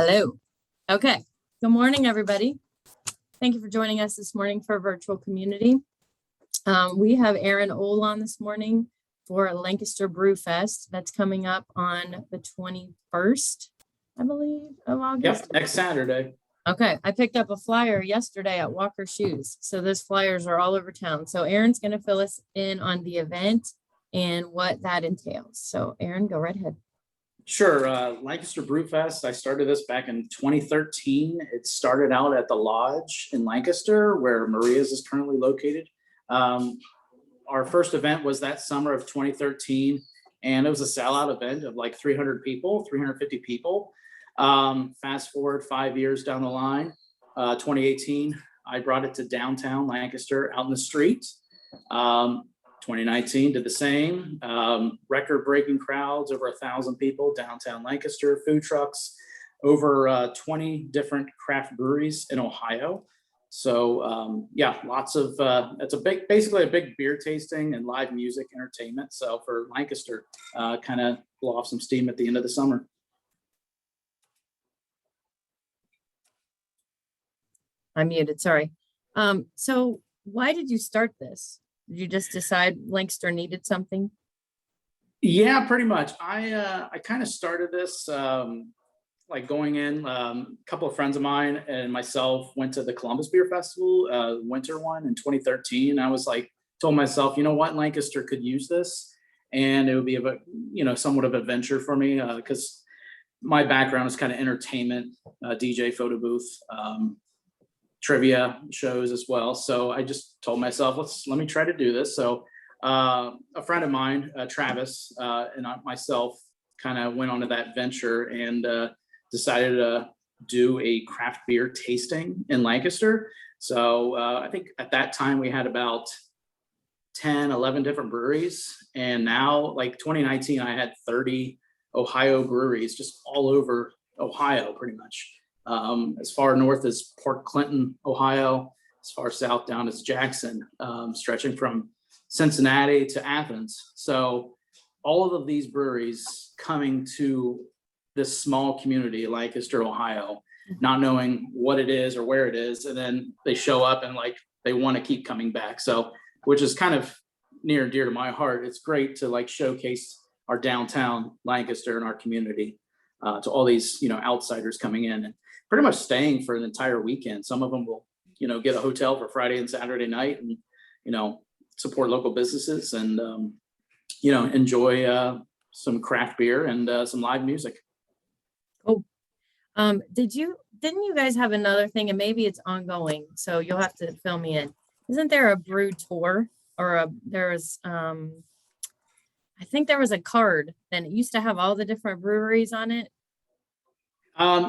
Hello. Okay. Good morning, everybody. Thank you for joining us this morning for virtual community. We have Aaron Ohl on this morning for Lancaster Brewfest. That's coming up on the 21st, I believe, of August. Yep, next Saturday. Okay. I picked up a flyer yesterday at Walker Shoes. So those flyers are all over town. So Aaron's going to fill us in on the event and what that entails. So Aaron, go right ahead. Sure. Lancaster Brewfest, I started this back in 2013. It started out at the Lodge in Lancaster, where BREWERIES is currently located. Our first event was that summer of 2013, and it was a sellout event of like 300 people, 350 people. Fast forward 5 years down the line, 2018, I brought it to downtown Lancaster out in the street. 2019 did the same. Record-breaking crowds, over 1,000 people downtown Lancaster, food trucks, over 20 different craft breweries in Ohio. So yeah, lots of it's basically a big beer tasting and live music entertainment. So for Lancaster, kind of blow off some steam at the end of the summer. I'm muted, sorry. So why did you start this? Did you just decide Lancaster needed something? Yeah, pretty much. I kind of started this like going in. A couple of friends of mine and myself went to the Columbus Beer Festival, winter one in 2013. I was like, told myself, you know what, Lancaster could use this, and it would be somewhat of an adventure for me because my background is kind of entertainment, DJ, photo booth. Trivia shows as well. So I just told myself, let me try to do this. So a friend of mine, Travis, and myself kind of went onto that venture and decided to do a craft beer tasting in Lancaster. So I think at that time we had about 10, 11 different breweries. And now, like 2019, I had 30 Ohio breweries just all over Ohio, pretty much. As far north as Port Clinton, Ohio, as far south down as Jackson, stretching from Cincinnati to Athens. So all of these breweries coming to this small community, Lancaster, Ohio, not knowing what it is or where it is. And then they show up and like, they want to keep coming back. So, which is kind of near and dear to my heart. It's great to like showcase our downtown Lancaster and our community to all these, outsiders coming in and pretty much staying for an entire weekend. Some of them will, get a hotel for Friday and Saturday night and, support local businesses and, enjoy some craft beer and some live music. Oh, didn't you guys have another thing, and maybe it's ongoing, so you'll have to fill me in. Isn't there a brew tour or I think there was a card and it used to have all the different breweries on it.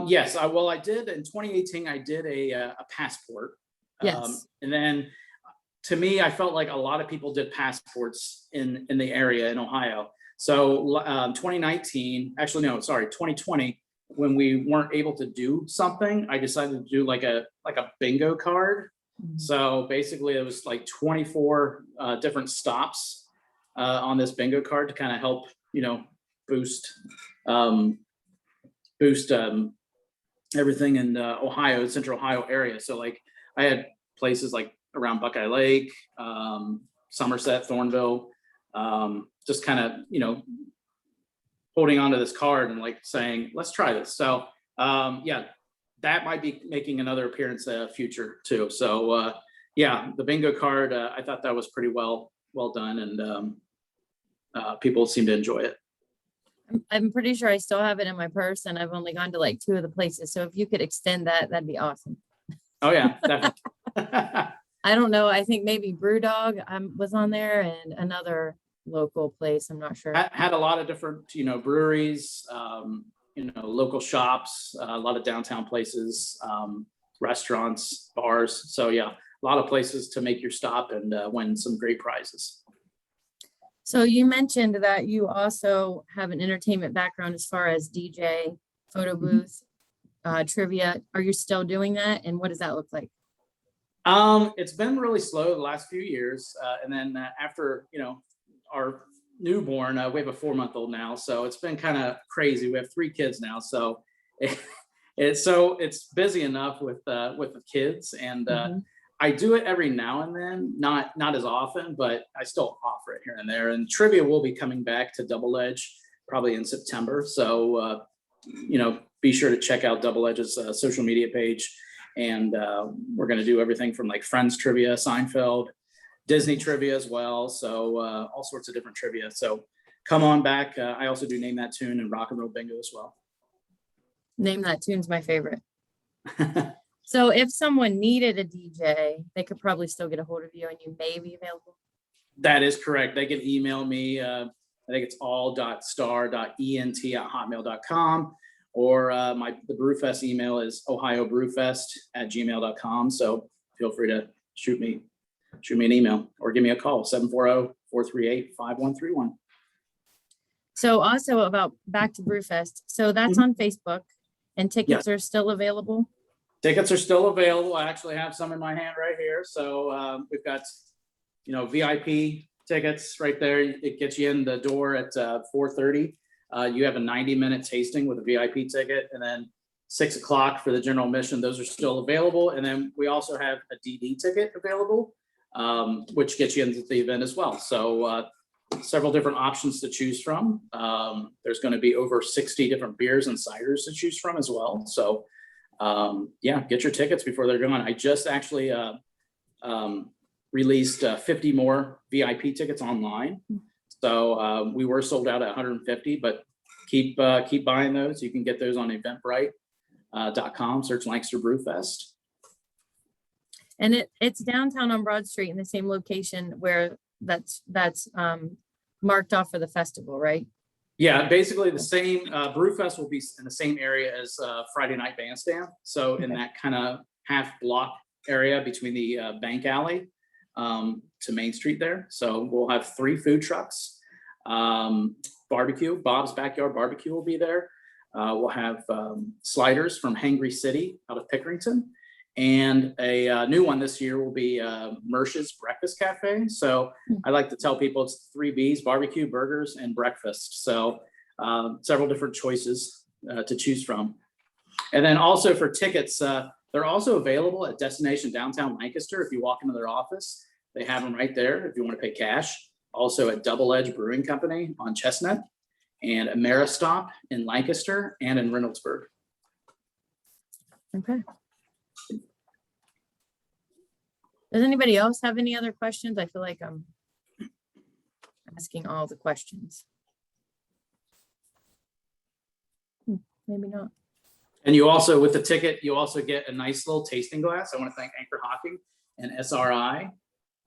Yes, I did in 2018. I did a passport. Yes. And then to me, I felt like a lot of people did passports in the area in Ohio. So 2020, when we weren't able to do something, I decided to do like a bingo card. Mm-hmm. So basically it was like 24 different stops on this bingo card to kind of help, boost everything in the Ohio, central Ohio area. So like I had places like around Buckeye Lake, Somerset, Thornville, just kind of, holding onto this card and like saying, let's try this. So yeah, that might be making another appearance future too. So yeah, the bingo card, I thought that was pretty well done, and people seem to enjoy it. I'm pretty sure I still have it in my purse, and I've only gone to like 2 of the places. So if you could extend that, that'd be awesome. Oh yeah, definitely. I don't know. I think maybe Brewdog was on there, and another local place. I'm not sure. Had a lot of different, breweries, local shops, a lot of downtown places, restaurants, bars. So yeah, a lot of places to make your stop and win some great prizes. So you mentioned that you also have an entertainment background as far as DJ, photo booth, trivia. Are you still doing that? And what does that look like? It's been really slow the last few years. And then after, our newborn, we have a 4-month-old now. So it's been kind of crazy. We have 3 kids now. So It's busy enough with the kids, and I do it every now and then, not as often, but I still offer it here and there. And trivia will be coming back to Double Edge probably in September. So, be sure to check out Double Edge's social media page. And we're going to do everything from like Friends trivia, Seinfeld, Disney trivia as well. So all sorts of different trivia. So come on back. I also do Name That Tune and Rock and Roll Bingo as well. Name That Tune's my favorite. So if someone needed a DJ, they could probably still get a hold of you and you may be available. That is correct. They can email me. I think it's all.star.ent@hotmail.com, or the Brewfest email is ohiobrewfest@gmail.com. So feel free to shoot me an email or give me a call, 740-438-5131. So also about back to Brewfest. So that's on Facebook, and tickets are still available. Tickets are still available. I actually have some in my hand right here. So we've got, VIP tickets right there. It gets you in the door at 4:30. You have a 90-minute tasting with a VIP ticket, and then 6 o'clock for the general admission. Those are still available. And then we also have a DD ticket available, which gets you into the event as well. So several different options to choose from. There's going to be over 60 different beers and ciders to choose from as well. So get your tickets before they're gone. I just actually released 50 more VIP tickets online. So we were sold out at 150, but keep buying those. You can get those on eventbrite.com, search Lancaster Brewfest. And it's downtown on Broad Street in the same location where that's marked off for the festival, right? Yeah, basically the same. Brewfest will be in the same area as Friday Night Bandstand. So in that kind of half block area between the Bank Alley to Main Street there. So we'll have 3 food trucks. Barbecue, Bob's Backyard Barbecue will be there. We'll have sliders from Hangry City out of Pickerington. And a new one this year will be Mersh's Breakfast Cafe. So I like to tell people it's 3 B's: barbecue, burgers, and breakfast. So several different choices to choose from. And then also for tickets, they're also available at Destination Downtown Lancaster. If you walk into their office, they have them right there if you want to pay cash. Also at Double Edge Brewing Company on Chestnut, and Ameristop in Lancaster and in Reynoldsburg. Okay. Does anybody else have any other questions? I feel like I'm asking all the questions. Maybe not. And you also, with the ticket, you also get a nice little tasting glass. I want to thank Anchor Hockey and SRI.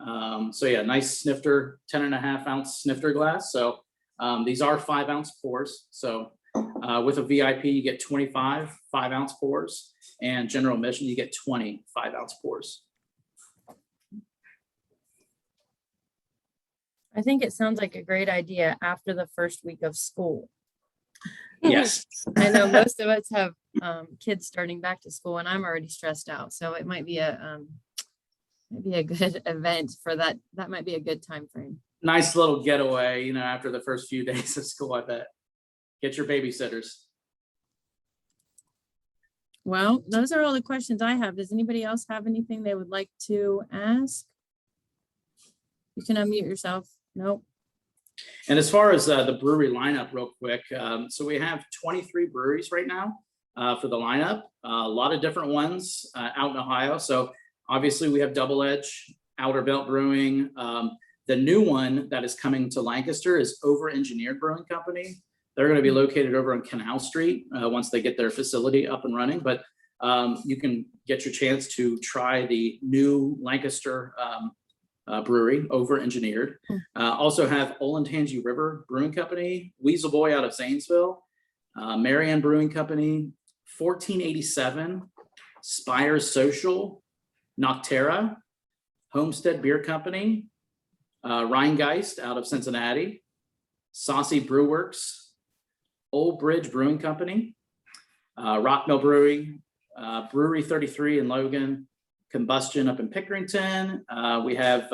Nice snifter, 10.5 ounce snifter glass. So these are 5 ounce pours. So with a VIP, you get 25 5 ounce pours, and general admission, you get 20 5 ounce pours. I think it sounds like a great idea after the first week of school. Yes. I know most of us have kids starting back to school, and I'm already stressed out. So it might be a good event for that. That might be a good time frame. Nice little getaway, after the first few days of school, I bet. Get your babysitters. Well, those are all the questions I have. Does anybody else have anything they would like to ask? You can unmute yourself. Nope. And as far as the brewery lineup, real quick, so we have 23 breweries right now for the lineup. A lot of different ones out in Ohio. So obviously we have Double Edge, Outer Belt Brewing. The new one that is coming to Lancaster is Over Engineered Brewing Company. They're going to be located over on Canal Street once they get their facility up and running. But you can get your chance to try the new Lancaster brewery, Over Engineered. Also have Olentangy River Brewing Company, Weasel Boy out of Zanesville, Marianne Brewing Company, 1487, Spires Social, Nocterra, Homestead Beer Company, Rheingeist out of Cincinnati, Saucy Brewworks, Old Bridge Brewing Company, Rockmill Brewery, Brewery 33 in Logan, Combustion up in Pickerington. We have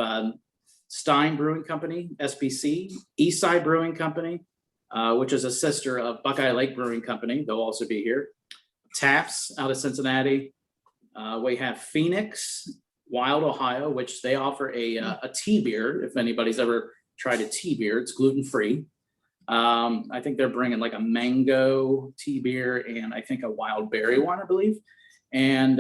Stein Brewing Company, SBC, Eastside Brewing Company, which is a sister of Buckeye Lake Brewing Company. They'll also be here. Taps out of Cincinnati. We have Phoenix, Wild, Ohio, which they offer a tea beer. If anybody's ever tried a tea beer, it's gluten-free. I think they're bringing like a mango tea beer and I think a wild berry one, I believe. And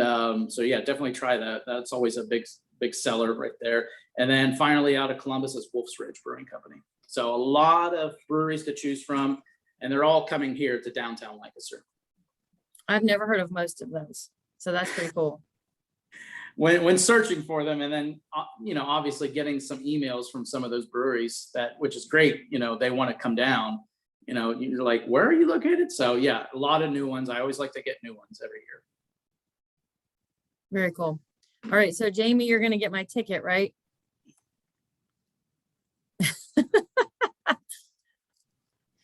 so yeah, definitely try that. That's always a big seller right there. And then finally out of Columbus is Wolf's Ridge Brewing Company. So a lot of breweries to choose from, and they're all coming here to downtown Lancaster. I've never heard of most of those, so that's pretty cool. When searching for them, and then obviously getting some emails from some of those breweries which is great. They want to come down. You're like, where are you located? So yeah, a lot of new ones. I always like to get new ones every year. Very cool. All right, so Jamie, you're going to get my ticket, right?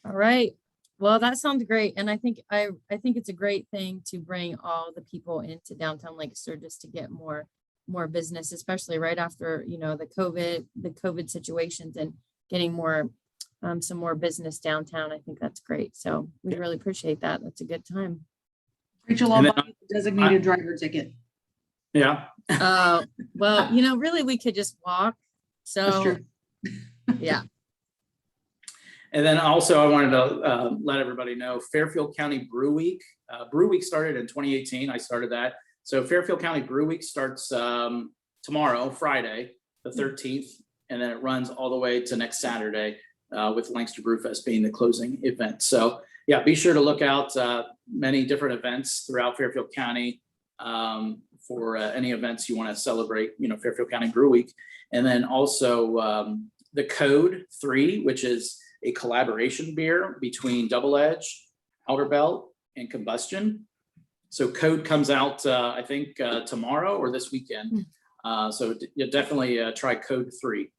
All right. Well, that sounds great. And I think it's a great thing to bring all the people into downtown Lancaster just to get more business, especially right after, the COVID situations and getting more, some more business downtown. I think that's great. So we really appreciate that. That's a good time. Rachel, I'll buy you the designated driver ticket. Yeah. Well, really we could just walk. So That's true. Yeah. And then also I wanted to let everybody know Fairfield County Brew Week. Brew Week started in 2018. I started that. So Fairfield County Brew Week starts tomorrow, Friday, the 13th, and then it runs all the way to next Saturday with Lancaster Brewfest being the closing event. So yeah, be sure to look out many different events throughout Fairfield County for any events you want to celebrate, Fairfield County Brew Week. And then also the Code 3, which is a collaboration beer between Double Edge, Outer Belt, and Combustion. So Code comes out, I think, tomorrow or this weekend. So you definitely try Code 3.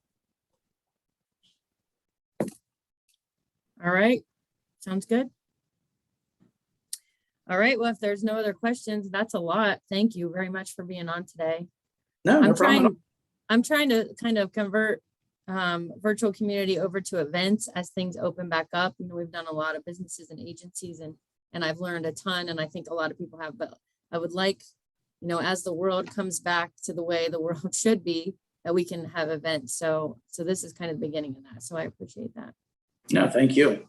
All right. Sounds good. All right. Well, if there's no other questions, that's a lot. Thank you very much for being on today. No, no problem. I'm trying to kind of convert virtual community over to events as things open back up. We've done a lot of businesses and agencies and I've learned a ton, and I think a lot of people have, but I would like, as the world comes back to the way the world should be, that we can have events. So this is kind of the beginning of that. So I appreciate that. No, thank you.